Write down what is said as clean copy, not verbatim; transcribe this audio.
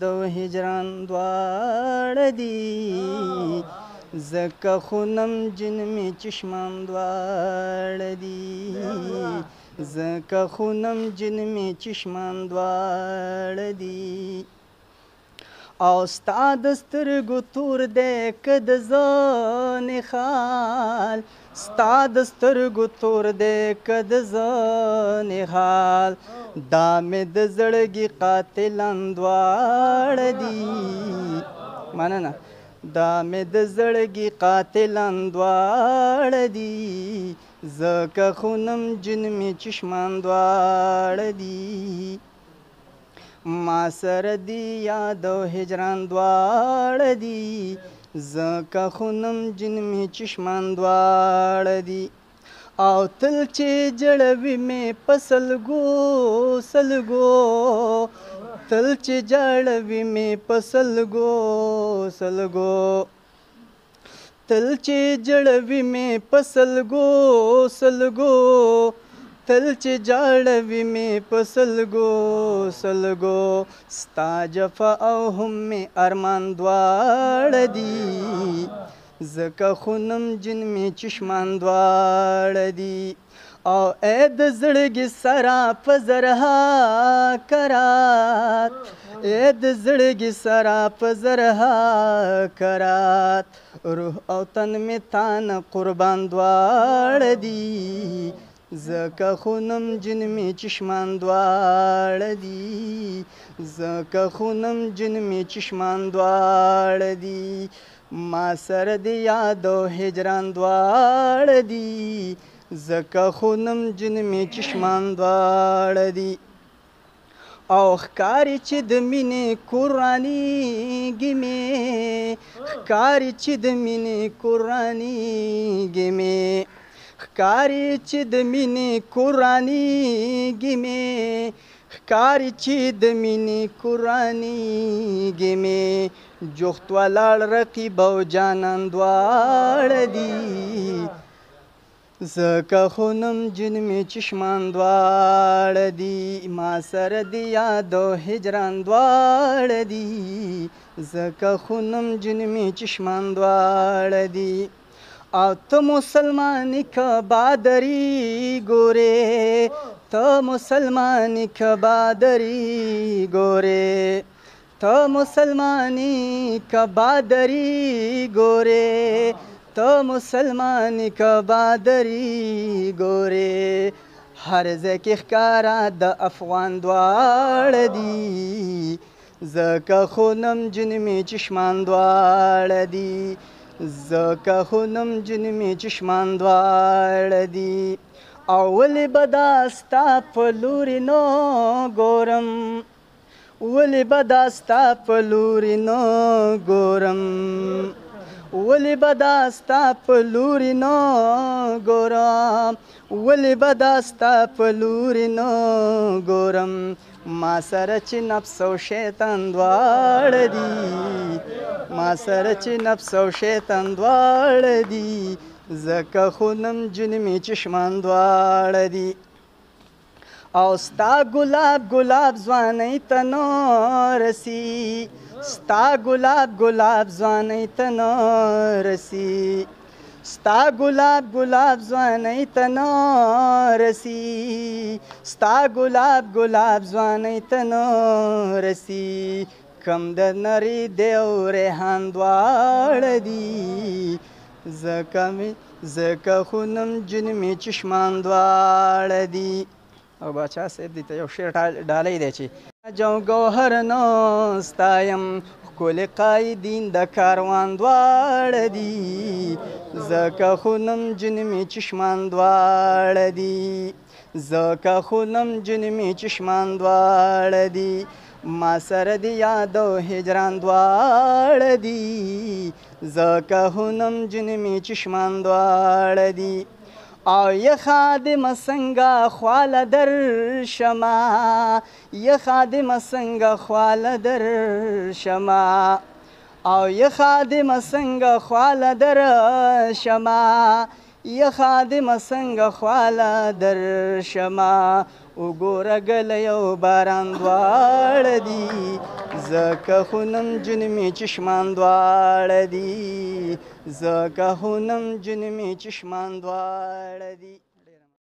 د هجران دواړه دي زکه خو نمجن مې چشمان دواړه دي زکه خو نمجن مې چشمان دواړه دي او ستا د سترګو تور دی که د زنې خال ستا د سترګو تور دی که د زنې خال دا مې د زړګي قاتلان دواړه دي مننه دا مې د زړګي قاتلان دواړه دي زکه خو نمجن مې چشمان دواړه دي ما سره دی یاد او هجران دواړه دي زکه خو نمجن مې چشمان دواړه دي او تل چې جړوي مې په سلګو سلګو تل چې جړوي مې په سلګو سلګو تل چې جړوي مې په سلګو سلګو تل چې جاړوي مې په سلګو سلګو ستا جفا او هم مې ارمان دواړه دي زکه خو نمجن مې چشمان دواړه دي او ای د زړګي سره په زرها کرات ای د زړګي سره په زرها کرات روح او تن مې تانه قربان دواړه دي زکه خو نمجن مې چشمان دواړه دي زکه خو نمجن مې چشمان دواړه دي ما سره د یاد او هجران دواړه دي زکه خو نمجن مې چشمان دواړه دي او ښکاري چې د مینې قرانیږي مې ښکاري چې د مینې قرانیږي مې ښکاري چې د مینې قرانیږي مې ښکاري چې د مینې قرانیږي مې جوخت ولاړ رقیب او جانان دواړه دي زکه خو نمجن مې چشمان دواړه دي ما سره د یاد او هجران دواړه دي زکه خو نمجن مې چشمان دواړه دي او ته مسلمانی که بادری ګورې ته مسلمانی که بادری ګورې ته مسلمانی که بادری ګورې ته مسلمانی که بادری ګورې هر ځای کې ښکاره د افغان دواړه دي زکه خو نمجن مې چشمان دواړه دي زکه خو نمجن مې چشمان دواړه دي او ولې به دا ستا په لورې نه ګورم ولې به دا ستا په لورې نه ګورم ولې به دا ستا په لورې نه ګورم ولې به دا ستا په لورې نه ګورم ما سره چې نفس او شیطان دواړه دي ما سره چې نفس او شیطان دواړه دي زکه خو نمجن مې چشمان دواړه دي او ستا ګلاب ګلاب ځوانۍ ته نه رسي ستا ګلاب ګلاب ځوانۍ ته نه رسي ستا ګلاب ګلاب ځوانۍ ته نه رسي ستا ګلاب ګلاب ځوانۍ ته نه رسي کم د نری دی او ریحان دواړه دي زکه خو نمجن مې چشمان دواړه دي او باچا صاحب دې ته یو شعر ډالی دی چې جو ګوهر نه ستایم ښکلې قایدین د کاروان دواړه دي زکه خو نمجن مې چشمان دواړه دي زکه خو نمجن مې چشمان دواړه دي ما سره د یاد او هجران دواړه دي زکه خو نمجن مې چشمان دواړه دي او یه خادمه څنګه خواله در شمه یه خادمه څنګه خواله در شمه او یه خادمه څنګه خواله در شمه یه خادمه څنګه خواله در شمه وګوره ګلی او باران دواړه دي ځکه خو نمجن مې چشمان دواړه دي ځکه خو نمجن مې چشمان دواړه دي